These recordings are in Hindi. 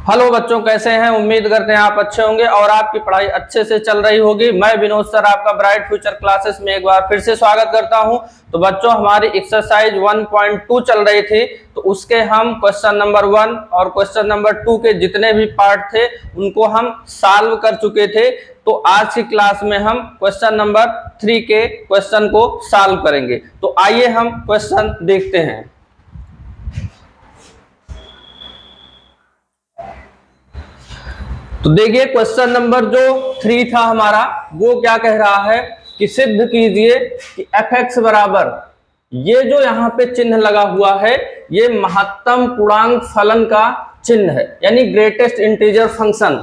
हेलो बच्चों, कैसे हैं? उम्मीद करते हैं आप अच्छे होंगे और आपकी पढ़ाई अच्छे से चल रही होगी। मैं विनोद सर आपका ब्राइट फ्यूचर क्लासेस में एक बार फिर से स्वागत करता हूं। तो बच्चों, हमारी एक्सरसाइज 1.2 चल रही थी, तो उसके हम क्वेश्चन नंबर 1 और क्वेश्चन नंबर 2 के जितने भी पार्ट थे उनको हम सॉल्व कर चुके थे। तो आज की क्लास में हम क्वेश्चन नंबर 3 के क्वेश्चन को सॉल्व करेंगे। तो आइए हम क्वेश्चन देखते हैं। तो देखिए, क्वेश्चन नंबर जो 3 था हमारा, वो क्या कह रहा है कि सिद्ध कीजिए कि f(x) बराबर, ये जो यहाँ पे चिन्ह लगा हुआ है ये महत्तम पूर्णांक फलन का चिन्ह है, यानी ग्रेटेस्ट इंटीजर फंक्शन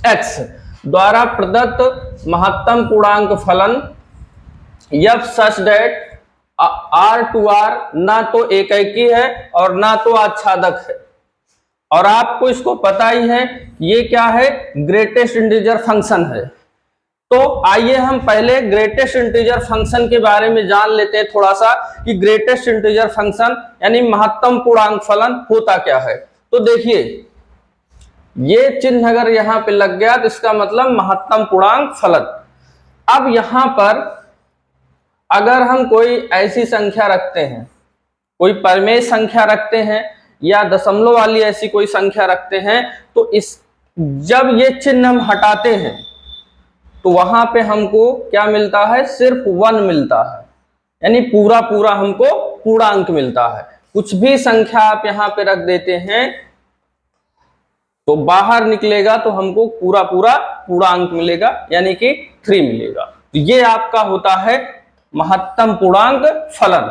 x द्वारा प्रदत्त महत्तम पूर्णांक फलन f सच दैट R2R ना तो एकैकी है और ना तो आच्छादक है। और आपको इसको पता ही है ये क्या है, ग्रेटेस्ट इंटीजर फंक्शन है। तो आइए हम पहले ग्रेटेस्ट इंटीजर फंक्शन के बारे में जान लेते हैं थोड़ा सा कि ग्रेटेस्ट इंटीजर फंक्शन यानी महत्तम पूर्णांक फलन होता क्या है। तो देखिए, ये चिन्ह अगर यहां पे लग गया तो इसका मतलब महत्तम पूर्णांक फलन। अब यहां पर अगर हम कोई ऐसी संख्या रखते हैं, कोई परिमेय संख्या रखते हैं या दशमलव वाली ऐसी कोई संख्या रखते हैं, तो इस जब ये चिन्ह हम हटाते हैं तो वहां पे हमको क्या मिलता है, सिर्फ 1 मिलता है, यानी पूरा पूरा हमको पूर्णांक मिलता है। कुछ भी संख्या आप यहां पे रख देते हैं तो बाहर निकलेगा तो हमको पूरा पूरा पूर्णांक मिलेगा, यानी कि 3 मिलेगा। तो ये आपका होता है महत्तम पूर्णांक फलन।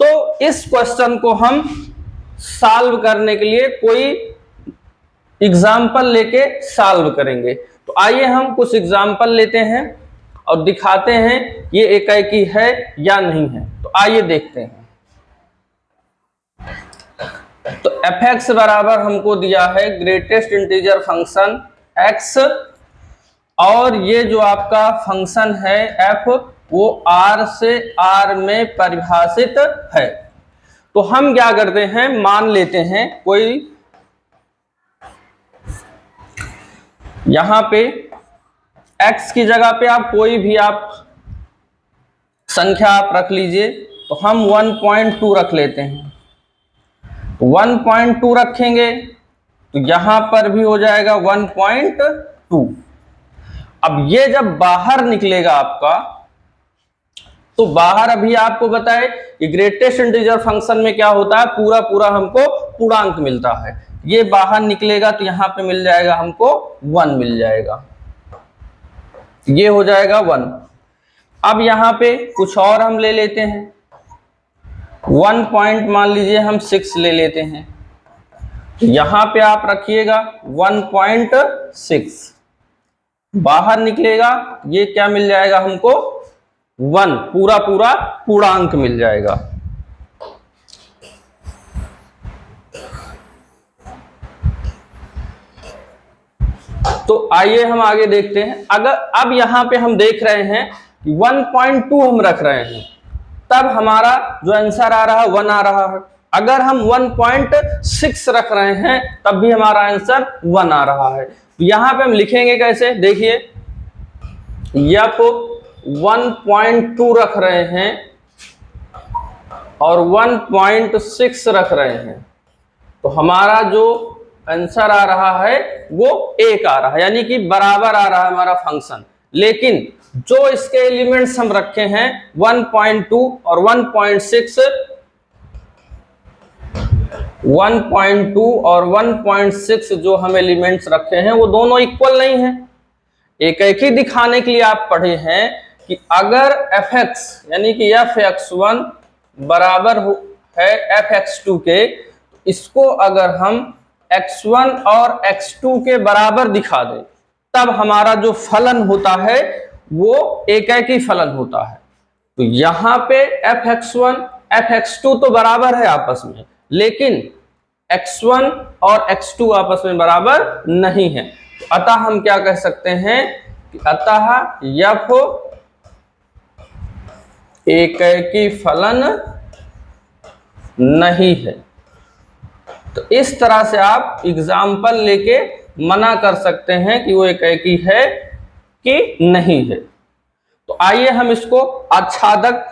तो इस क्वेश्चन को हम सॉल्व करने के लिए कोई एग्जाम्पल लेके सॉल्व करेंगे। तो आइए हम कुछ एग्जाम्पल लेते हैं और दिखाते हैं ये एकैकी है या नहीं है। तो आइए देखते हैं। तो f(x) बराबर हमको दिया है ग्रेटेस्ट इंटीजर फंक्शन x, और ये जो आपका फंक्शन है f वो r से r में परिभाषित है। तो हम क्या करते हैं, मान लेते हैं कोई यहां पे x की जगह पे आप कोई भी आप संख्या आप रख लीजिए। तो हम 1.2 रख लेते हैं। 1.2 रखेंगे तो यहां पर भी हो जाएगा 1.2। अब ये जब बाहर निकलेगा आपका, तो बाहर अभी आपको बताए कि ग्रेटेस्ट इंटीजर फंक्शन में क्या होता है, पूरा पूरा हमको पूर्णांक मिलता है। ये बाहर निकलेगा तो यहां पे मिल जाएगा हमको 1 मिल जाएगा, ये हो जाएगा 1। अब यहां पे कुछ और हम ले लेते हैं, 1 पॉइंट मान लीजिए हम 6 ले लेते हैं। यहां पे आप रखिएगा 1.6, बाहर निकलेगा ये क्या मिल जाएगा हमको, 1, पूरा पूरा पूर्णांक मिल जाएगा। तो आइए हम आगे देखते हैं। अगर अब यहां पे हम देख रहे हैं कि 1.2 हम रख रहे हैं, तब हमारा जो आंसर आ रहा है 1 आ रहा है। अगर हम 1.6 रख रहे हैं तब भी हमारा आंसर 1 आ रहा है। तो यहां पे हम लिखेंगे कैसे, देखिए, f 1.2 रख रहे हैं और 1.6 रख रहे हैं, तो हमारा जो आंसर आ रहा है वो 1 आ रहा है, यानी कि बराबर आ रहा है हमारा फंक्शन। लेकिन जो इसके एलिमेंट्स हम रखे हैं 1.2 और 1.6, 1.2 और 1.6 जो हम एलिमेंट्स रखे हैं वो दोनों इक्वल नहीं है। एक ही दिखाने के लिए आप पढ़े हैं कि अगर f(x) यानी कि f(x1) बराबर है f(x2) के, इसको अगर हम x1 और x2 के बराबर दिखा दें तब हमारा जो फलन होता है वो एक ही फलन होता है। तो यहां पे f(x1) f(x2) तो बराबर है आपस में, लेकिन x1 और x2 आपस में बराबर नहीं है। तो अतः हम क्या कह सकते हैं कि अतः f एकैकी फलन नहीं है। तो इस तरह से आप एग्जाम्पल लेके मना कर सकते हैं कि वो एकाकी है कि नहीं है। तो आइए हम इसको आच्छादक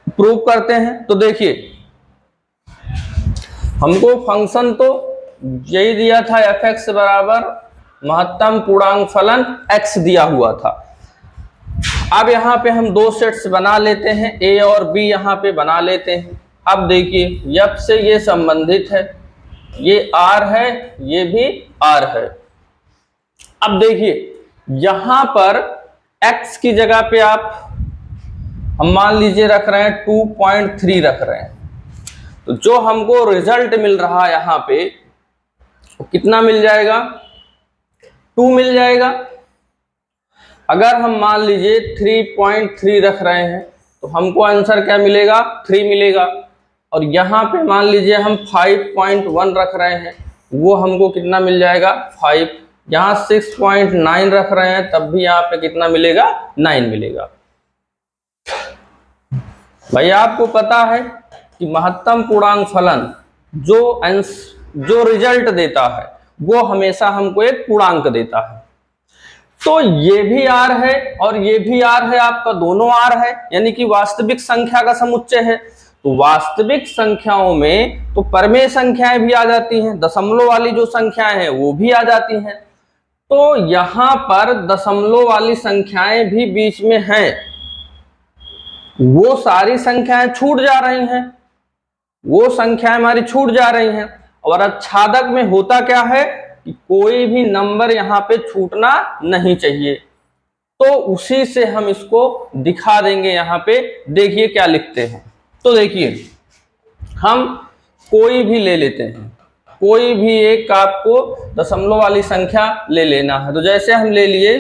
प्रूव करते हैं। तो देखिए, हमको फंक्शन तो यही दिया था, f(x) बराबर महत्तम पूर्णांक फलन x दिया हुआ था। अब यहाँ पे हम दो सेट्स बना लेते हैं, a और b यहाँ पे बना लेते हैं। अब देखिए, f से ये संबंधित है, ये r है, ये भी r है। अब देखिए, यहाँ पर x की जगह पे आप हम मान लीजिए रख रहे हैं 2.3 रख रहे हैं। तो जो हमको रिजल्ट मिल रहा है यहाँ पे तो कितना मिल जाएगा? 2 मिल जाएगा। अगर हम मान लीजिए 3.3 रख रहे हैं तो हमको आंसर क्या मिलेगा? 3 मिलेगा। और यहाँ पे मान लीजिए हम 5.1 रख रहे हैं, वो हमको कितना मिल जाएगा? 5। यहाँ 6.9 रख रहे हैं तब भी यहाँ पे कितना मिलेगा? 9 मिलेगा। भाई आपको पता है कि महत्तम पूर्णांक फलन जो रिजल्ट देता है वो हमेशा हमको एक पूर्णांक देता है। तो ये भी r है और ये भी r है, आपका दोनों r है, यानी कि वास्तविक संख्या का समुच्चय है। तो वास्तविक संख्याओं में तो परमेय संख्याएं भी आ जाती हैं, दशमलव वाली जो संख्याएं हैं वो भी आ जाती हैं। तो यहां पर दशमलव वाली संख्याएं भी बीच में हैं, वो सारी संख्याएं छूट जा रही हैं, वो संख्याएं हमारी छूट जा रही हैं। और आच्छादक में होता क्या है कि कोई भी नंबर यहाँ पे छूटना नहीं चाहिए। तो उसी से हम इसको दिखा देंगे। यहाँ पे देखिए क्या लिखते हैं। तो देखिए, हम कोई भी ले लेते हैं, कोई भी एक आपको दशमलव वाली संख्या ले लेना है। तो जैसे हम ले लिए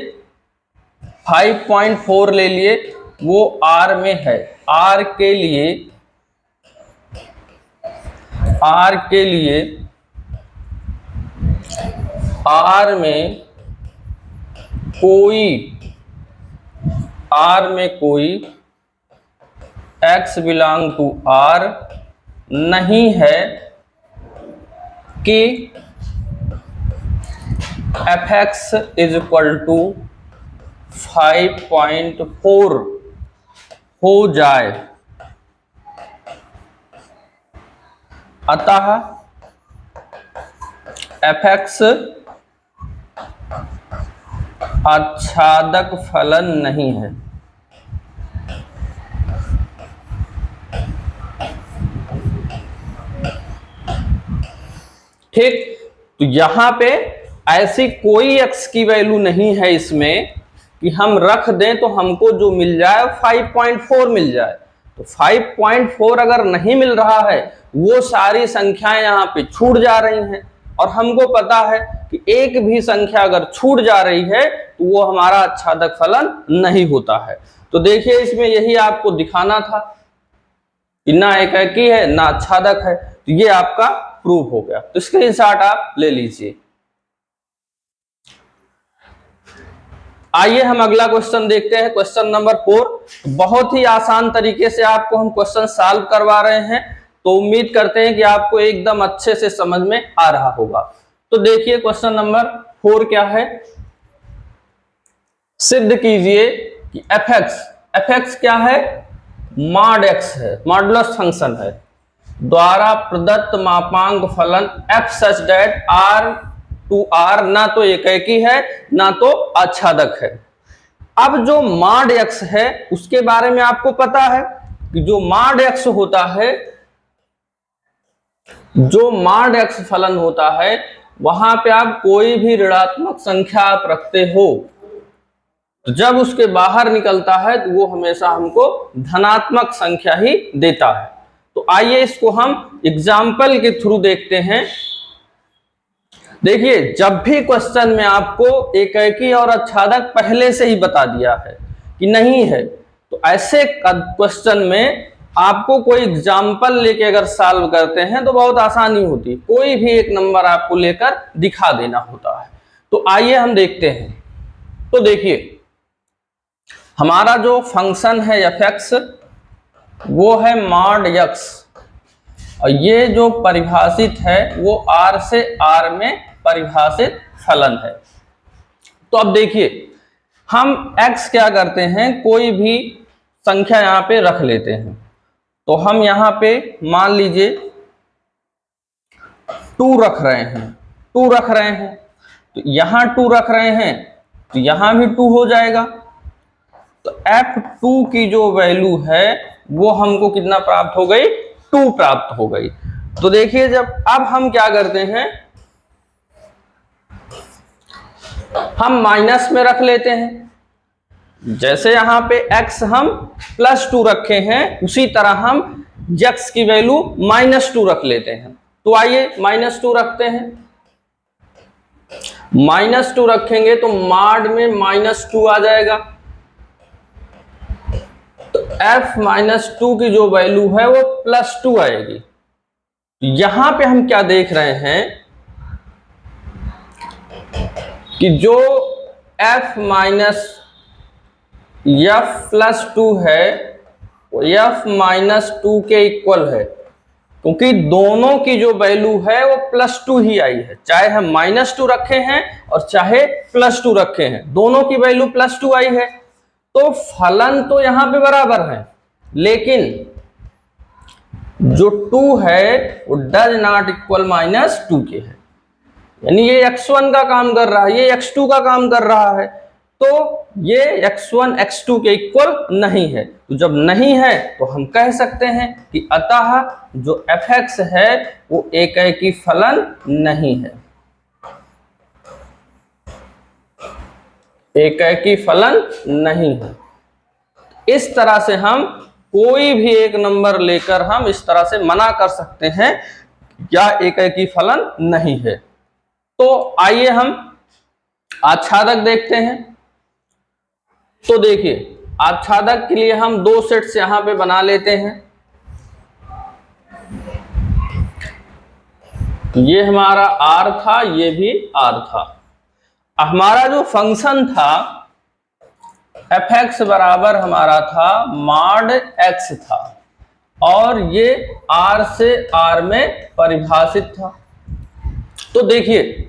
5.4 ले लिए, वो r में है। r के लिए r में कोई x बिलोंग टू r नहीं है कि f(x) इज इक्वल टू 5.4 हो जाए। अतः f(x) आच्छादक फलन नहीं है। ठीक, तो यहां पे ऐसी कोई x की वैल्यू नहीं है इसमें कि हम रख दें तो हमको जो मिल जाए 5.4 मिल जाए। तो 5.4 अगर नहीं मिल रहा है, वो सारी संख्याएं यहाँ पे छूट जा रही हैं। और हमको पता है कि एक भी संख्या अगर छूट जा रही है तो वो हमारा आच्छादक फलन नहीं होता है। तो देखिए, इसमें यही आपको दिखाना था कि ना एकाकी है ना आच्छादक है। तो ये आपका प्रूफ हो गया। तो स्क्रीनशॉट आप ले लीजिए। आइए हम अगला क्वेश्चन देखते हैं, क्वेश्चन नंबर 4। बहुत ही आसान तरीके से आपको हम क्वेश्चन सॉल्व करवा रहे हैं, तो उम्मीद करते हैं कि आपको एकदम अच्छे से समझ में आ रहा होगा। तो देखिए, क्वेश्चन नंबर 4 क्या है? सिद्ध कीजिए कि f(x) क्या है? मॉड x है, मॉडुलस फंक्शन है, द्वारा प्रदत्त मापांक फलन f such that r to r ना तो एकाकी है ना तो आच्छादक है। अब जो मॉड x है उसके बारे में आपको पता है कि जो मॉड x होता है, जो मॉड x फलन होता है, वहां पे आप कोई भी ऋणात्मक संख्या आप रखते हो तो जब उसके बाहर निकलता है तो वो हमेशा हमको धनात्मक संख्या ही देता है। तो आइए इसको हम एग्जाम्पल के थ्रू देखते हैं। देखिए, जब भी क्वेश्चन में आपको एकाकी और आच्छादक पहले से ही बता दिया है कि नहीं है, तो ऐसे क्वेश्चन में आपको कोई एग्जाम्पल लेके अगर सॉल्व करते हैं तो बहुत आसानी होती है। कोई भी एक नंबर आपको लेकर दिखा देना होता है। तो आइए हम देखते हैं। तो देखिए, हमारा जो फंक्शन है f(x) वो है मॉड x। और ये जो परिभाषित है वो R से R में परिभाषित फलन है। तो अब देखिए हम x क्या करते हैं, कोई भी संख्या यहाँ पे रख लेते हैं। तो हम यहाँ पे मान लीजिए 2 रख रहे हैं, 2 रख रहे हैं, तो यहाँ 2 रख रहे हैं तो यहाँ भी 2 हो जाएगा। तो F2 की जो वैल्यू है वो हमको कितना प्राप्त हो गई, 2 प्राप्त हो गई। तो देखिए जब अब हम क्या करते हैं, हम माइनस में रख लेते हैं। जैसे यहाँ पे x हम +2 रखे हैं उसी तरह हम x की वैल्यू -2 रख लेते हैं। तो आइए -2 रखते हैं। -2 रखेंगे तो माड में -2 आ जाएगा। तो f-2 की जो वैल्यू है वो +2 आएगी। यहां पे हम क्या देख रहे हैं कि जो f-2 है वो f-2 के इक्वल है, क्योंकि दोनों की जो वैल्यू है वो +2 ही आई है। चाहे हम -2 रखे हैं और चाहे +2 रखे हैं, दोनों की वैल्यू +2 आई है। तो फलन तो यहां पे बराबर है, लेकिन जो 2 है वो डज नॉट इक्वल -2 के है, यानी ये x1 का काम कर रहा है, ये x2 का काम कर रहा है। तो ये x1 x2 के इक्वल नहीं है। तो जब नहीं है तो हम कह सकते हैं कि अतः जो fx है वो एकेकी फलन नहीं है, एकेकी फलन नहीं है। इस तरह से हम कोई भी एक नंबर लेकर हम इस तरह से मना कर सकते हैं या एकेकी फलन नहीं है। तो आइए हम आच्छादक देखते हैं। तो देखिए आच्छादक के लिए हम 2 सेट्स यहां पे बना लेते हैं। ये हमारा R था, ये भी R था। हमारा जो फंक्शन था fx बराबर हमारा था mod x था, और ये R से R में परिभाषित था। तो देखिए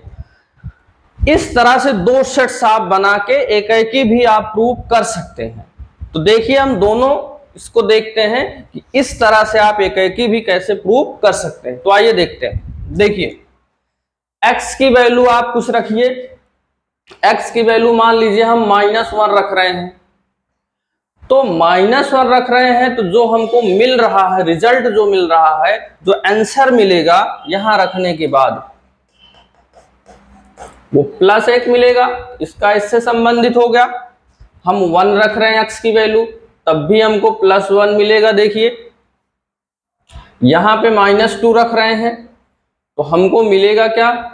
इस तरह से 2 सेट्स आप बना के एकेकी भी आप प्रूव कर सकते हैं। तो देखिए हम दोनों इसको देखते हैं कि इस तरह से आप एकेकी भी कैसे प्रूव कर सकते हैं। तो आइए देखते हैं। देखिए x की वैल्यू आप कुछ रखिए, x की वैल्यू मान लीजिए हम -1 रख रहे हैं। तो -1 रख रहे हैं तो जो हमको मिल रहा है, रिजल्ट जो मिल रहा है, जो आंसर मिलेगा यहां रखने के बाद वो +1 मिलेगा। इसका इससे संबंधित हो गया। हम 1 रख रहे हैं x की वैल्यू, तब भी हमको +1 मिलेगा। देखिए यहां पे -2 रख रहे हैं तो हमको मिलेगा क्या,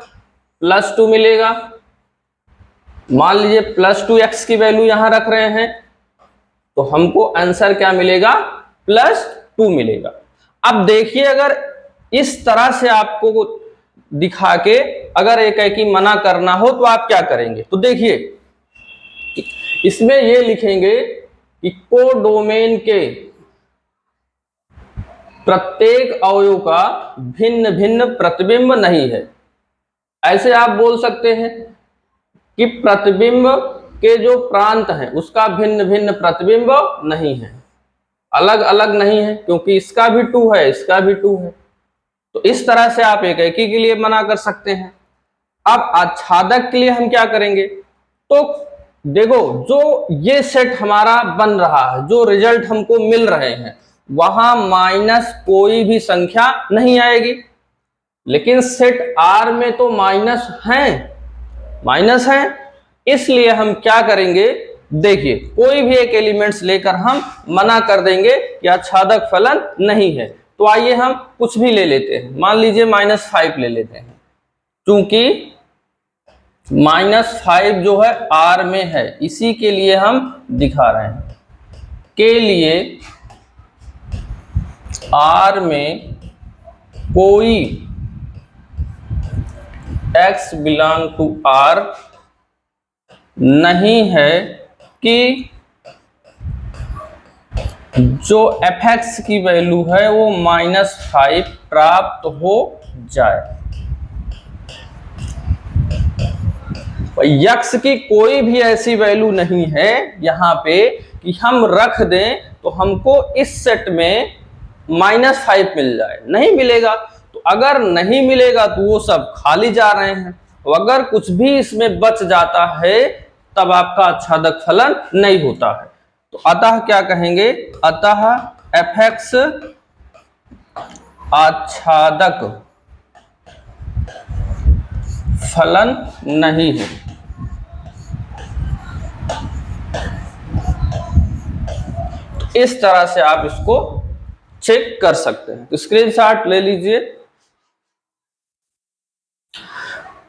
+2 मिलेगा। मान लीजिए +2x की वैल्यू यहां रख रहे हैं तो हमको आंसर क्या मिलेगा, +2 मिलेगा। अब देखिए अगर इस तरह से आपको दिखा के अगर एकेकी मना करना हो तो आप क्या करेंगे। तो देखिए इसमें ये लिखेंगे कि कोडोमेन के प्रत्येक अवयव का भिन्न भिन्न प्रतिबिंब नहीं है। ऐसे आप बोल सकते हैं कि प्रतिबिंब के जो प्रांत हैं उसका भिन्न भिन्न प्रतिबिंब नहीं है, अलग अलग नहीं है, क्योंकि इसका भी 2 है, इसका भी 2 है। तो इस तरह से आप एकेकी के लिए मना कर सकते हैं। अब आच्छादक के लिए हम क्या करेंगे, तो देखो जो ये सेट हमारा बन रहा है, जो रिजल्ट हमको मिल रहे हैं, वहां माइनस कोई भी संख्या नहीं आएगी। लेकिन सेट R में तो माइनस है, इसलिए हम क्या करेंगे, देखिए कोई भी एक एलिमेंट्स लेकर हम मना कर देंगे कि आच्छादक फलन नहीं है। तो आइए हम कुछ भी ले लेते हैं, मान लीजिए -5 ले लेते हैं, क्योंकि -5 जो है R में है, इसी के लिए हम दिखा रहे हैं। के लिए R में कोई x बिलोंग टू R नहीं है कि जो fx की वैल्यू है वो -5 प्राप्त हो जाए। यक्स की कोई भी ऐसी वैल्यू नहीं है यहाँ पे कि हम रख दें तो हमको इस सेट में -5 मिल जाए, नहीं मिलेगा। तो अगर नहीं मिलेगा तो वो सब खाली जा रहे हैं। तो अगर कुछ भी इसमें बच जाता है तब आपका आच्छादक फलन नहीं होता है। तो अतः क्या कहेंगे, अतः fx आच्छादक फलन नहीं है। तो इस तरह से आप इसको चेक कर सकते हैं। तो स्क्रीनशॉट ले लीजिए।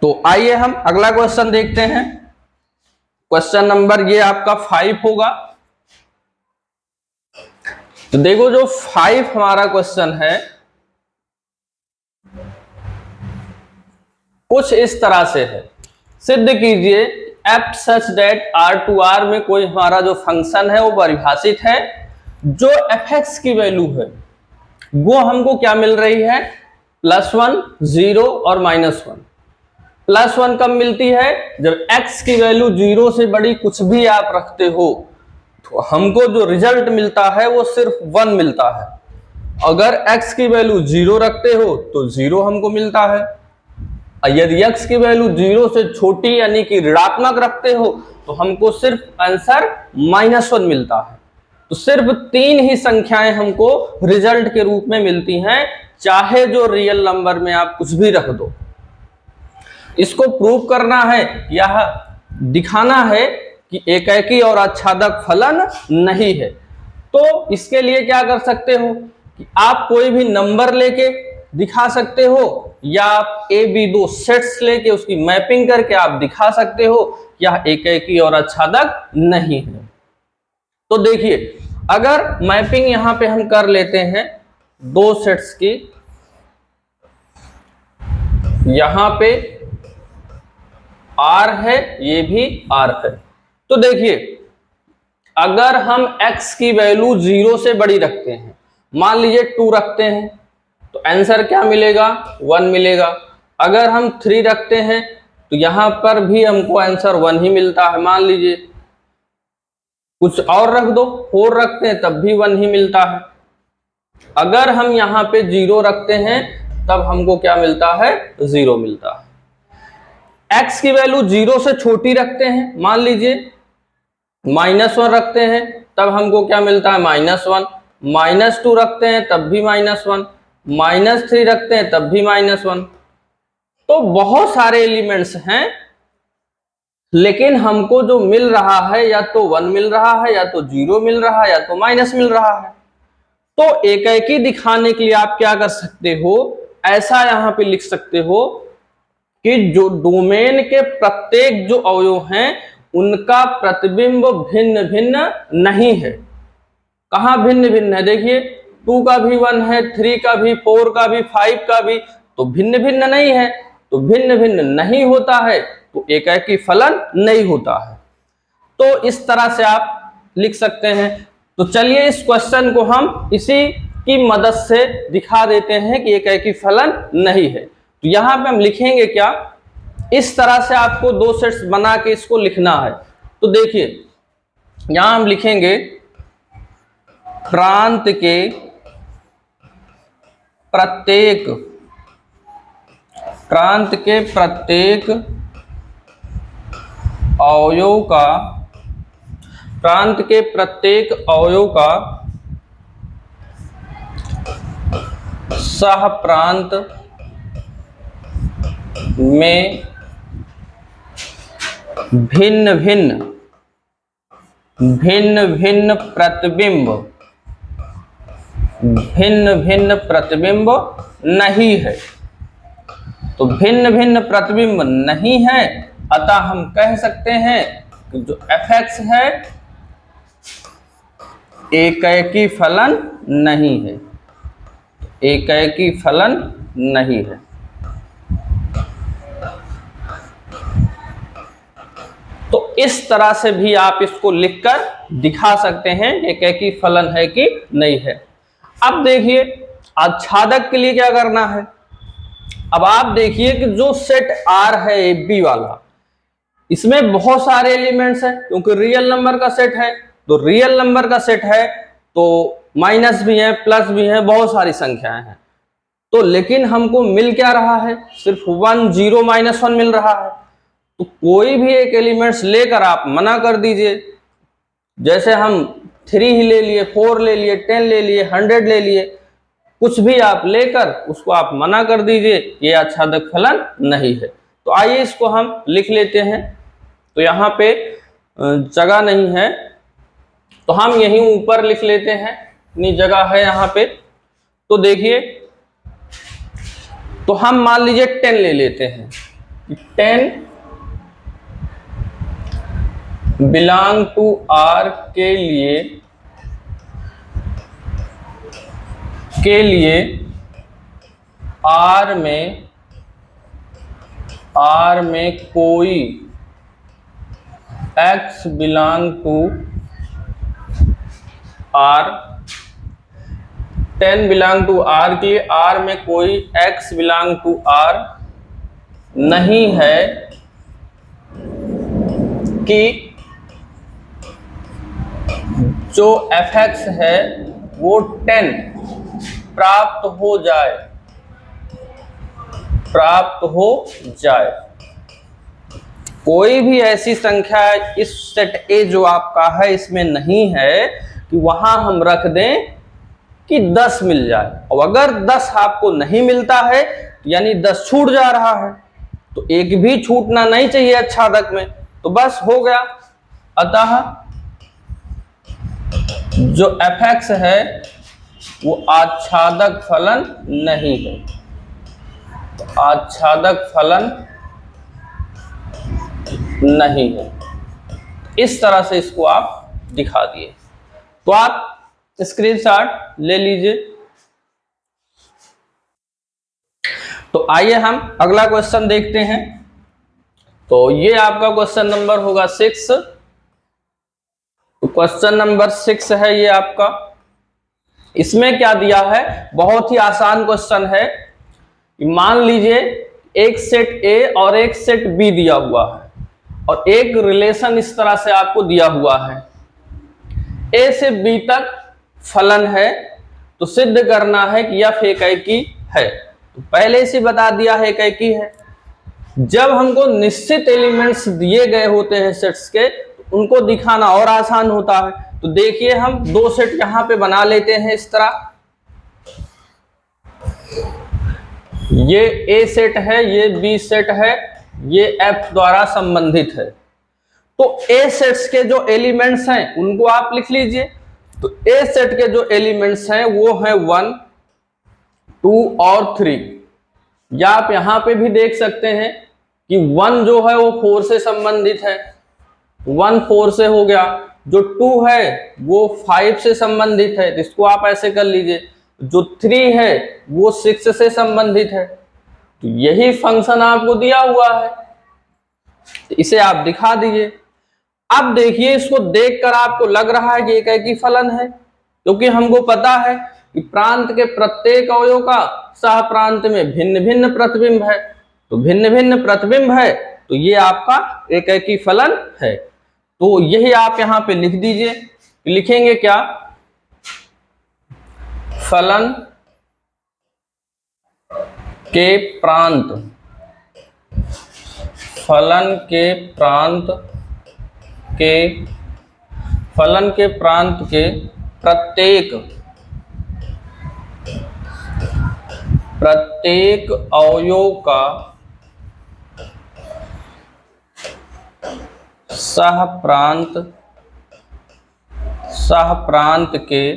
तो आइए हम अगला क्वेश्चन देखते हैं। क्वेश्चन नंबर ये आपका 5 होगा। तो देखो जो 5 हमारा क्वेश्चन है कुछ इस तरह से है। सिद्ध कीजिए f सच दैट R2R में कोई हमारा जो फंक्शन है वो परिभाषित है। जो fx की वैल्यू है वो हमको क्या मिल रही है, +1, 0 और -1। +1 कब मिलती है, जब x की वैल्यू 0 से बड़ी कुछ भी आप रखते हो तो हमको जो रिजल्ट मिलता है वो सिर्फ 1 मिलता है। अगर x की वैल्यू 0 रखते हो तो 0 हमको मिलता है। यदि x की वैल्यू 0 से छोटी यानी कि ऋणात्मक रखते हो तो हमको सिर्फ आंसर -1 मिलता है। तो सिर्फ 3 ही संख्याएं हमको रिजल्ट के रूप में मिलती हैं, चाहे जो रियल नंबर में आप कुछ भी रख दो। इसको प्रूव करना है, यह दिखाना है कि एकाकी और आच्छादक फलन नहीं है। तो इसके लिए क्या कर सकते हो कि आप कोई भी नंबर लेके दिखा सकते हो या आप ए बी दो सेट्स लेके उसकी मैपिंग करके आप दिखा सकते हो यह एकाकी और आच्छादक नहीं है। तो देखिए अगर मैपिंग यहां पे हम कर लेते हैं दो सेट्स की, यहां पे R है, ये भी R है। तो देखिए अगर हम x की वैल्यू 0 से बड़ी रखते हैं, मान लीजिए 2 रखते हैं, तो आंसर क्या मिलेगा, 1 मिलेगा। अगर हम 3 रखते हैं तो यहां पर भी हमको आंसर 1 ही मिलता है। मान लीजिए कुछ और रख दो, 4 रखते हैं तब भी 1 ही मिलता है। अगर हम यहाँ पे 0 रखते हैं तब हमको क्या मिलता है, 0 मिलता है। x की वैल्यू 0 से छोटी रखते हैं, मान लीजिए -1 रखते हैं तब हमको क्या मिलता है, -1। -2 रखते हैं तब भी -1। -3 रखते हैं तब भी -1। तो बहुत सारे एलिमेंट्स हैं, लेकिन हमको जो मिल रहा है या तो 1 मिल रहा है, या तो 0 मिल रहा है, या तो माइनस मिल रहा है। तो एकाकी दिखाने के लिए आप क्या कर सकते हो, ऐसा यहां पे लिख सकते हो कि जो डोमेन के प्रत्येक जो अवयव हैं उनका प्रतिबिंब भिन्न भिन्न नहीं है। कहां भिन्न भिन्न है, देखिए 2 का भी 1 है, 3 का भी, 4 का भी, 5 का भी, तो भिन्न भिन्न नहीं है। तो भिन्न भिन्न नहीं होता है तो एकाकी फलन नहीं होता है। तो इस तरह से आप लिख सकते हैं। तो चलिए इस क्वेश्चन को हम इसी की मदद से दिखा देते हैं कि एकाकी फलन नहीं है। तो यहां पे हम लिखेंगे क्या, इस तरह से आपको दो सेट्स बना के इसको लिखना है। तो देखिए यहां हम लिखेंगे प्रांत के प्रत्येक अवयव का सह प्रांत में भिन्न भिन्न प्रतिबिंब नहीं है। तो भिन्न भिन्न प्रतिबिंब नहीं है, अतः हम कह सकते हैं कि जो fx है एकाकी फलन नहीं है, एकाकी फलन नहीं है। तो इस तरह से भी आप इसको लिखकर दिखा सकते हैं एकाकी फलन है कि नहीं है। अब देखिए आच्छादक के लिए क्या करना है। अब आप देखिए कि जो सेट R है AB वाला, इसमें बहुत सारे एलिमेंट्स हैं क्योंकि रियल नंबर का सेट है। तो रियल नंबर का सेट है तो माइनस भी है, प्लस भी है, बहुत सारी संख्याएं हैं। तो लेकिन हमको मिल क्या रहा है, सिर्फ 1 0 -1 मिल रहा है। तो कोई भी एक एलिमेंट्स लेकर आप मना कर दीजिए। जैसे हम 3 ही ले लिए, 4 ले लिए, 10 ले लिए, 100 ले लिए, कुछ भी आप लेकर उसको आप मना कर दीजिए, ये आच्छादक फलन नहीं है। तो आइए इसको हम लिख लेते हैं। तो यहाँ पे जगह नहीं है तो हम यहीं ऊपर लिख लेते हैं, इतनी जगह है यहाँ पे। तो देखिए, तो हम मान लीजिए 10 ले लेते हैं। 10 बिलोंग टू R के लिए R में कोई X belong to R, 10 belong to R के लिए R में कोई X बिलोंग टू R नहीं है कि जो fx है वो 10 प्राप्त हो जाए। कोई भी ऐसी संख्या इस सेट A जो आपका है इसमें नहीं है कि वहां हम रख दें कि 10 मिल जाए। और अगर 10 आपको नहीं मिलता है यानी 10 छूट जा रहा है, तो एक भी छूटना नहीं चाहिए आच्छादक में, तो बस हो गया। अतः जो fx है वो आच्छादक फलन नहीं है। तो आच्छादक फलन नहीं है। इस तरह से इसको आप दिखा दिए। तो आप स्क्रीनशॉट ले लीजिए। तो आइए हम अगला क्वेश्चन देखते हैं। तो ये आपका क्वेश्चन नंबर होगा 6। तो क्वेश्चन नंबर 6 है ये आपका। इसमें क्या दिया है, बहुत ही आसान क्वेश्चन है। मान लीजिए एक सेट A और एक सेट B दिया हुआ है और एक रिलेशन इस तरह से आपको दिया हुआ है, A से B तक फलन है, तो सिद्ध करना है कि यह एकाकी है। तो पहले से बता दिया है एकाकी है। जब हमको निश्चित एलिमेंट्स दिए गए होते हैं सेट्स के, तो उनको दिखाना और आसान होता है। तो देखिए हम दो सेट यहां पे बना लेते हैं इस तरह। ये A सेट है, ये B सेट है, ये F द्वारा संबंधित है। तो A सेट्स के जो एलिमेंट्स हैं उनको आप लिख लीजिए। तो A सेट के जो एलिमेंट्स हैं वो हैं 1 2 और 3। या आप यहां पे भी देख सकते हैं कि 1 जो है वो 4 से संबंधित है, 1 4 से हो गया। जो 2 है वो 5 से संबंधित है, इसको आप ऐसे कर लीजिए। जो 3 है वो 6 से संबंधित है। तो यही फंक्शन आपको दिया हुआ है, तो इसे आप दिखा दीजिए। अब देखिए इसको देखकर आपको लग रहा है कि एकाकी फलन है, क्योंकि हमको पता है कि प्रांत के प्रत्येक अवयव का सह प्रांत में भिन्न भिन्न प्रतिबिंब है। तो भिन्न भिन्न प्रतिबिंब है तो ये आपका एकाकी फलन है। तो यही आप यहां पे लिख दीजिए। लिखेंगे क्या, फलन के प्रांत, फलन के प्रांत के प्रत्येक अवयव का सह प्रांत के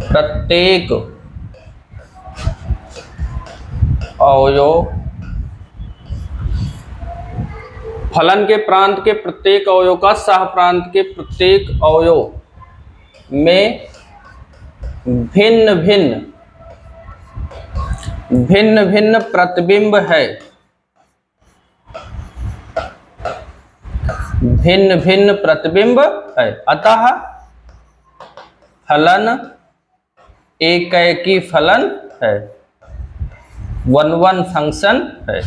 प्रत्येक अवयव, फलन के प्रांत के प्रत्येक अवयव का सह प्रांत के प्रत्येक अवयव में भिन्न भिन्न प्रतिबिंब है। भिन्न भिन्न प्रतिबिंब है, अतः फलन एकैकी फलन है, वन वन फंक्शन है।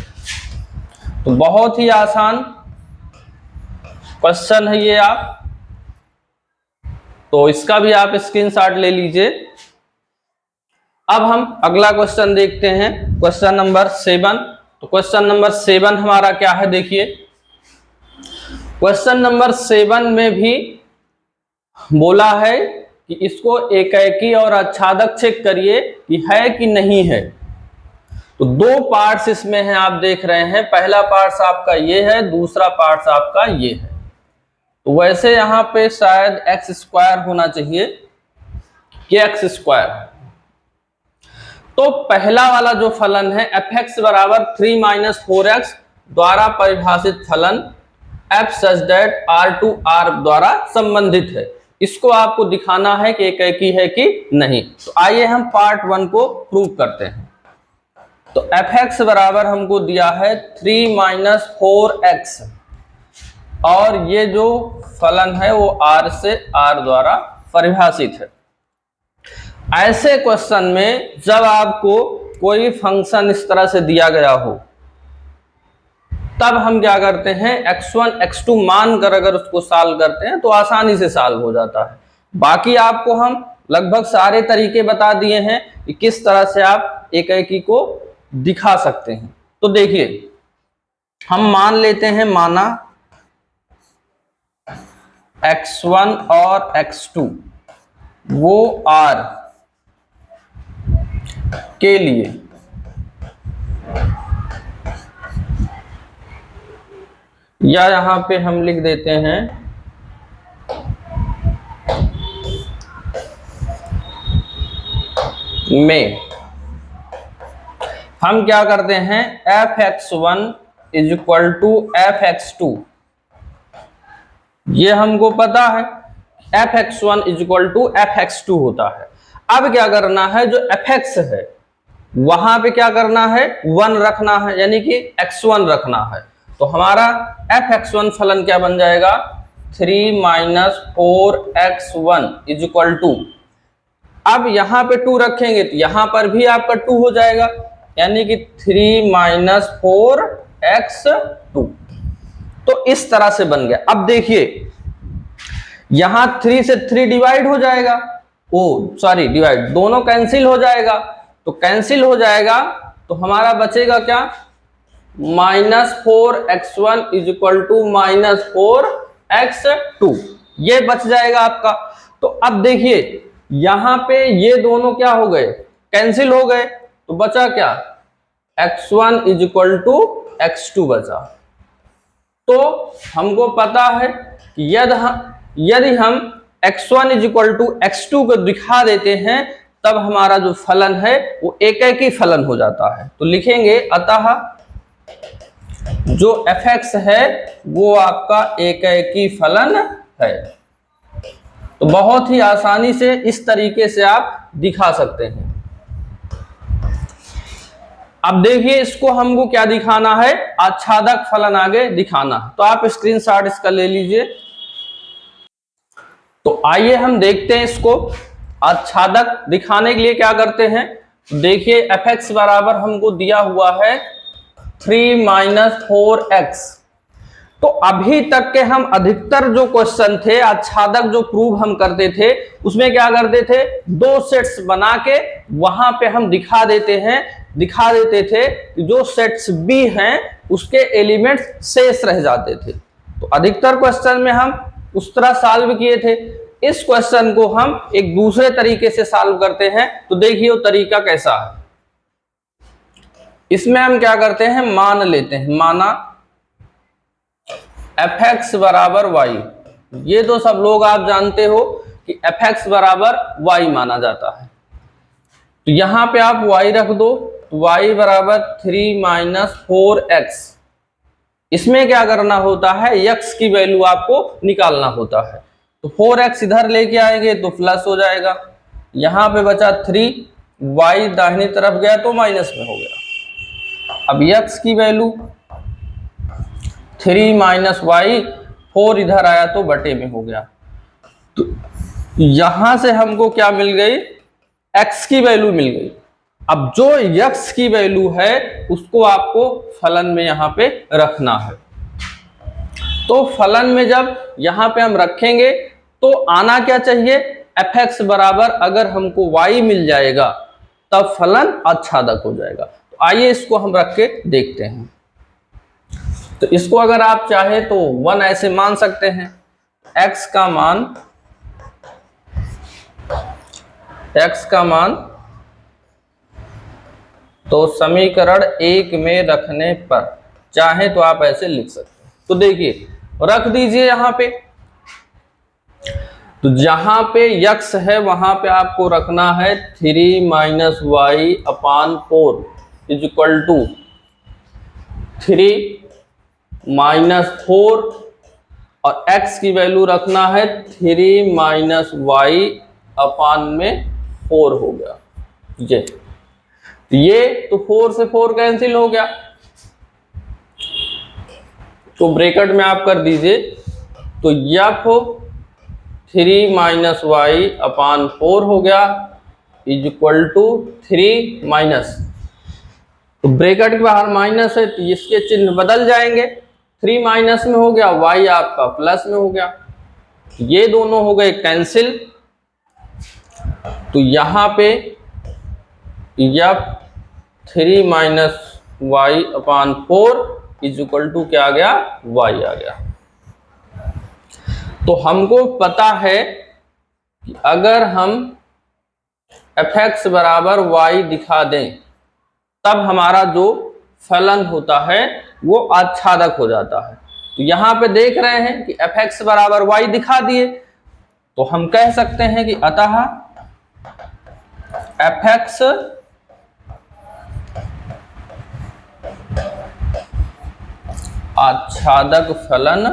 तो बहुत ही आसान क्वेश्चन है ये, आप तो इसका भी आप स्क्रीनशॉट ले लीजिए। अब हम अगला क्वेश्चन देखते हैं, क्वेश्चन नंबर 7। तो क्वेश्चन नंबर 7 हमारा क्या है, देखिए क्वेश्चन नंबर 7 में भी बोला है कि इसको एकैकी और आच्छादक चेक करिए कि है कि नहीं है। तो दो पार्ट्स इसमें हैं, आप देख रहे हैं, पहला पार्ट्स आपका ये है, दूसरा पार्ट्स आपका ये है। तो वैसे यहां पे शायद एक्स स्क्वायर होना चाहिए कि एक्स स्क्वायर। तो पहला वाला जो फलन है fx बराबर 3 - 4x द्वारा परिभाषित फलन f such that r2 r द्वारा संबंधित है, इसको आपको दिखाना है कि एकैकी है कि नहीं। तो आइए हम पार्ट 1 को प्रूव करते हैं। तो fx बराबर हमको दिया है 3 - 4x और ये जो फलन है वो r से r द्वारा परिभाषित है। ऐसे क्वेश्चन में जब आपको कोई फंक्शन इस तरह से दिया गया हो, तब हम क्या करते हैं, x1 x2 मानकर अगर उसको सॉल्व करते हैं तो आसानी से सॉल्व हो जाता है। बाकी आपको हम लगभग सारे तरीके बता दिए हैं कि किस तरह से आप एकैकी को दिखा सकते हैं। तो देखिए हम मान लेते हैं, माना x1 और x2 वो r के लिए या यहां पे हम लिख देते हैं में हम क्या करते हैं, fx1 = fx2, ये हमको पता है fx1 = fx2 होता है। अब क्या करना है, जो fx है वहां पे क्या करना है, 1 रखना है, यानी कि x1 रखना है। तो हमारा fx1 फलन क्या बन जाएगा, 3 - 4x1 = अब यहां पे 2 रखेंगे तो यहां पर भी आपका 2 हो जाएगा, यानी कि 3 - 4x2। तो इस तरह से बन गया। अब देखिए यहां 3 से 3 डिवाइड हो जाएगा, डिवाइड, दोनों कैंसिल हो जाएगा। तो कैंसिल हो जाएगा तो हमारा बचेगा क्या, -4x1 = -4x2, ये बच जाएगा आपका। तो अब देखिए यहां पे ये दोनों क्या हो गए, कैंसिल हो गए, तो बचा क्या, x1 = x2 बचा। तो हमको पता है कि यदि हम x1 = x2 को दिखा देते हैं, तब हमारा जो फलन है वो एकैकी फलन हो जाता है। तो लिखेंगे, अतः जो fx है वो आपका एकैकी फलन है। तो बहुत ही आसानी से इस तरीके से आप दिखा सकते हैं। अब देखिए इसको हमको क्या दिखाना है, आच्छादक फलन आगे दिखाना है। तो आप स्क्रीनशॉट इसका ले लीजिए। तो आइए हम देखते हैं इसको आच्छादक दिखाने के लिए क्या करते हैं। देखिए fx बराबर हमको दिया हुआ है 3 - 4x। तो अभी तक के हम अधिकतर जो क्वेश्चन थे, आच्छादक जो प्रूव हम करते थे, उसमें क्या करते थे, 2 सेट्स बना के वहां पे हम दिखा देते थे कि जो सेट्स B हैं उसके एलिमेंट्स शेष रह जाते थे। तो अधिकतर क्वेश्चन में हम उस तरह सॉल्व किए थे। इस क्वेश्चन को हम एक दूसरे तरीके से सॉल्व करते हैं। तो देखिए वो तरीका कैसा है। इसमें हम क्या करते हैं, मान लेते हैं, माना fx बराबर y। ये तो सब लोग आप जानते हो कि fx बराबर y माना जाता है। तो यहां पे आप y रख दो, y बराबर 3 - 4x। इसमें क्या करना होता है, x की वैल्यू आपको निकालना होता है। तो 4x इधर लेके आएंगे तो प्लस हो जाएगा, यहां पे बचा 3, y दाहिनी तरफ गया तो माइनस में हो गया। अब x की वैल्यू 3 - y 4 इधर आया तो बटे में हो गया। तो यहां से हमको क्या मिल गई, x की वैल्यू मिल गई। अब जो x की वैल्यू है उसको आपको फलन में यहां पे रखना है। तो फलन में जब यहां पे हम रखेंगे तो आना क्या चाहिए, fx बराबर अगर हमको y मिल जाएगा तब फलन आच्छादक हो जाएगा। तो आइए इसको हम रख के देखते हैं। तो इसको अगर आप चाहे तो 1 ऐसे मान सकते हैं, x का मान तो समीकरण 1 में रखने पर चाहे तो आप ऐसे लिख सकते हैं। तो देखिए रख दीजिए यहां पे। तो जहां पे x है वहां पे आपको रखना है 3 - y अपान 4 इक्वल टू 3 - 4 और x की वैल्यू रखना है 3 - y अपान में 4 हो गया ये। तो 4 से 4 कैंसिल हो गया, तो ब्रैकेट में आप कर दीजिए। तो f 3 - y अपान 4 हो गया इक्वल टू 3 माइनस, तो ब्रैकेट के बाहर माइनस है तो इसके चिन्ह बदल जाएंगे। 3 माइनस में हो गया, y आपका प्लस में हो गया, ये दोनों हो गए कैंसिल। तो यहां पे f 3 - y upon 4 equal to क्या आ गया, y आ गया। तो हमको पता है कि अगर हम fx बराबर y दिखा दें तब हमारा जो फलन होता है वो आच्छादक हो जाता है। तो यहां पे देख रहे हैं कि fx बराबर y दिखा दिए, तो हम कह सकते हैं कि अतः fx आच्छादक फलन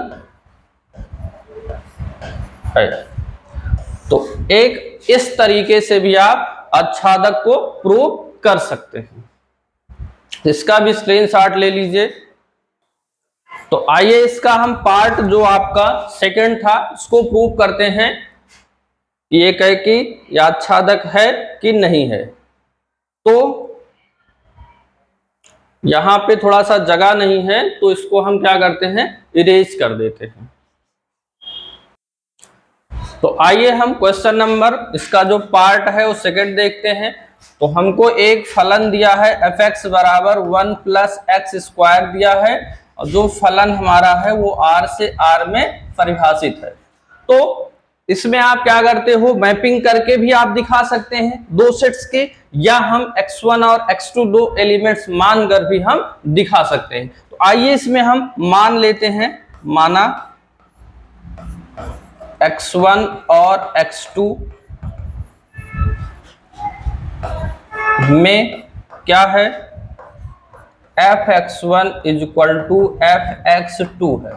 है। तो एक इस तरीके से भी आप आच्छादक को प्रूव कर सकते हैं। इसका भी स्क्रीनशॉट ले लीजिए। तो आइए इसका हम पार्ट जो आपका सेकंड था इसको प्रूव करते हैं कि ये कहे कि यह आच्छादक है कि नहीं है। तो यहां पे थोड़ा सा जगह नहीं है तो इसको हम क्या करते हैं, इरेज कर देते हैं। तो आइए हम क्वेश्चन नंबर इसका जो पार्ट है वो सेकंड देखते हैं। तो हमको एक फलन दिया है fx बराबर 1 + x² दिया है और जो फलन हमारा है वो r से r में परिभाषित है। तो इसमें आप क्या करते हो, मैपिंग करके भी आप दिखा सकते हैं दो सेट्स के, या हम x1 और x2 दो एलिमेंट्स मानकर भी हम दिखा सकते हैं। तो आइए इसमें हम मान लेते हैं, माना x1 और x2 में क्या है, fx1 इक्वल टू fx2 है।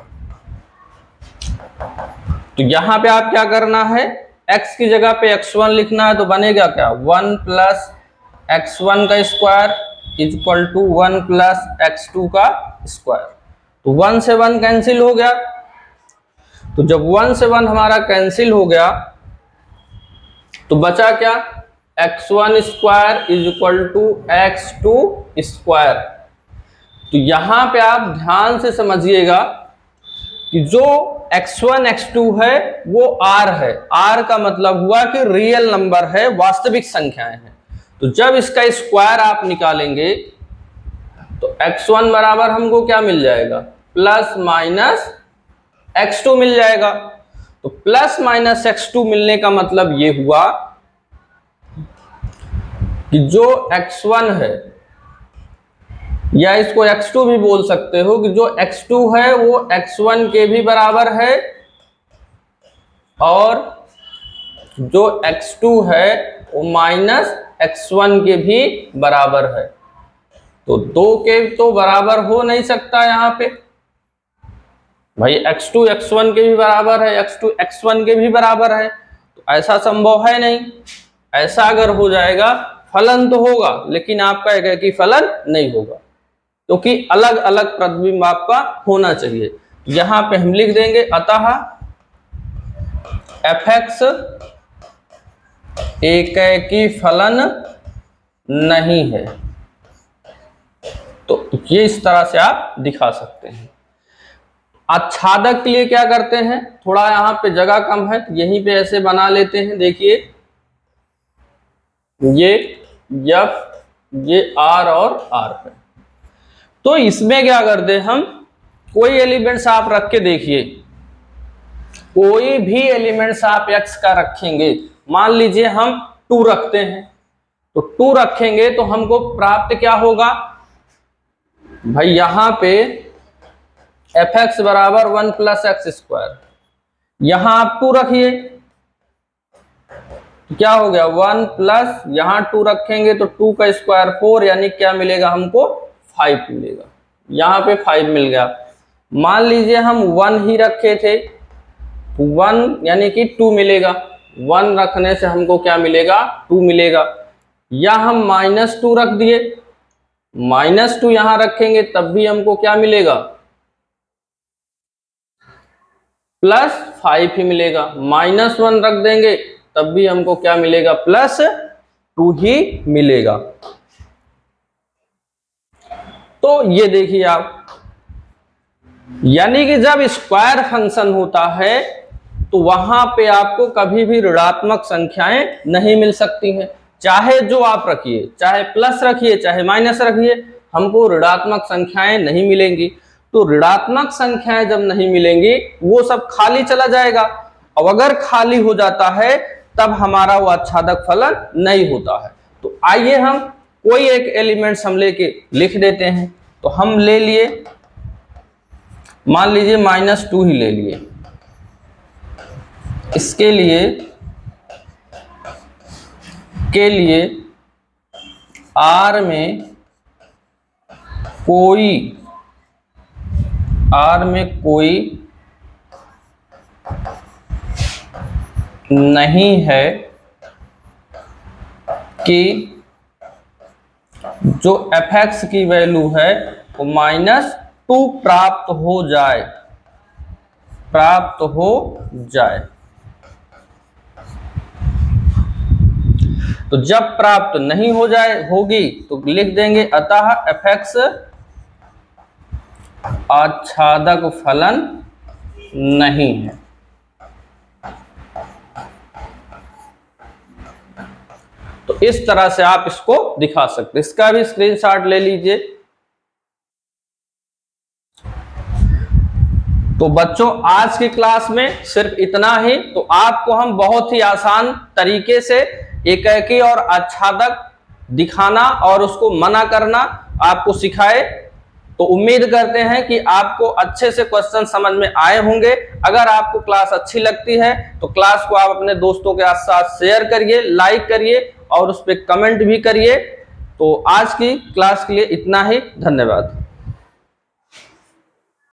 तो यहां पे आप क्या करना है, x की जगह पे x1 लिखना है, तो बनेगा क्या 1 + x1 का स्क्वायर इक्वल टू 1 + x2 का स्क्वायर। तो 1 से 1 कैंसिल हो गया। तो जब 1 से 1 हमारा कैंसिल हो गया तो बचा क्या, x1 square equal to x2 square. तो यहां पे आप ध्यान से समझिएगा कि जो x1 x2 है वो r है। r का मतलब हुआ कि रियल नंबर है, वास्तविक संख्याएं हैं। तो जब इसका स्क्वायर आप निकालेंगे तो x1 बराबर हमको क्या मिल जाएगा, ± x2 मिल जाएगा। तो ± x2 मिलने का मतलब ये हुआ कि जो x1 है, या इसको x2 भी बोल सकते हो, कि जो x2 है वो x1 के भी बराबर है और जो x2 है वो -x1 के भी बराबर है। तो दो के तो बराबर हो नहीं सकता यहाँ पे भाई, x2 x1 के भी बराबर है, x2 x1 के भी बराबर है, तो ऐसा संभव है नहीं। ऐसा अगर हो जाएगा फलन तो होगा, लेकिन आपका एक ही फलन नहीं होगा, क्योंकि अलग अलग प्रतिबिंब आपका होना चाहिए। यहां पे हम लिख देंगे अतः fx एकैकी फलन नहीं है। तो ये इस तरह से आप दिखा सकते हैं। आच्छादक के लिए क्या करते हैं, थोड़ा यहां पे जगह कम है तो यहीं पे ऐसे बना लेते हैं। देखिए ये F, ये R और R है। तो इसमें क्या करते हैं हम, कोई एलिमेंट्स आप रख के देखिए, कोई भी एलिमेंट्स आप x का रखेंगे, मान लीजिए हम 2 रखते हैं, तो 2 रखेंगे तो हमको प्राप्त क्या होगा भाई, यहां पे fx बराबर 1 प्लस एक्स स्क्वायर, यहां आप 2 रखिए तो क्या हो गया 1 प्लस, यहां 2 रखेंगे तो 2 का स्क्वायर 4, यानी क्या मिलेगा हमको 5 मिलेगा। यहां पे 5 मिल गया। मान लीजिए हम 1 ही रखे थे, 1 यानी कि 2 मिलेगा, 1 रखने से हमको क्या मिलेगा 2 मिलेगा। या हम -2 रख दिए, -2 यहां रखेंगे तब भी हमको क्या मिलेगा +5 ही मिलेगा। -1 रख देंगे तब भी हमको क्या मिलेगा +2 ही मिलेगा। तो ये देखिए आप, यानी कि जब स्क्वायर फंक्शन होता है तो वहां पे आपको कभी भी ऋणात्मक संख्याएं नहीं मिल सकती हैं। चाहे जो आप रखिए, चाहे प्लस रखिए चाहे माइनस रखिए, हमको ऋणात्मक संख्याएं नहीं मिलेंगी। तो ऋणात्मक संख्याएं जब नहीं मिलेंगी वो सब खाली चला जाएगा। अब अगर खाली हो जाता है तब हमारा वो आच्छादक फलन नहीं होता है। तो आइए हम कोई एक एलिमेंट्स हम लेके लिख देते हैं। तो हम ले लिए, मान लीजिए -2 ही ले लिए। इसके लिए R में कोई नहीं है कि जो fx की वैल्यू है वो -2 प्राप्त हो जाए। तो जब प्राप्त नहीं होगी तो लिख देंगे अतः fx आच्छादक फलन नहीं है। तो इस तरह से आप इसको दिखा सकते हैं। इसका भी स्क्रीनशॉट ले लीजिए। तो बच्चों आज की क्लास में सिर्फ इतना ही। तो आपको हम बहुत ही आसान तरीके से एकैकी और आच्छादक दिखाना और उसको मना करना आपको सिखाए। तो उम्मीद करते हैं कि आपको अच्छे से क्वेश्चन समझ में आए होंगे। अगर आपको क्लास अच्छी लगती है तो क्लास को आप अपने दोस्तों के साथ शेयर करिए, लाइक करिए और उस पर कमेंट भी करिए। तो आज की क्लास के लिए इतना ही, धन्यवाद।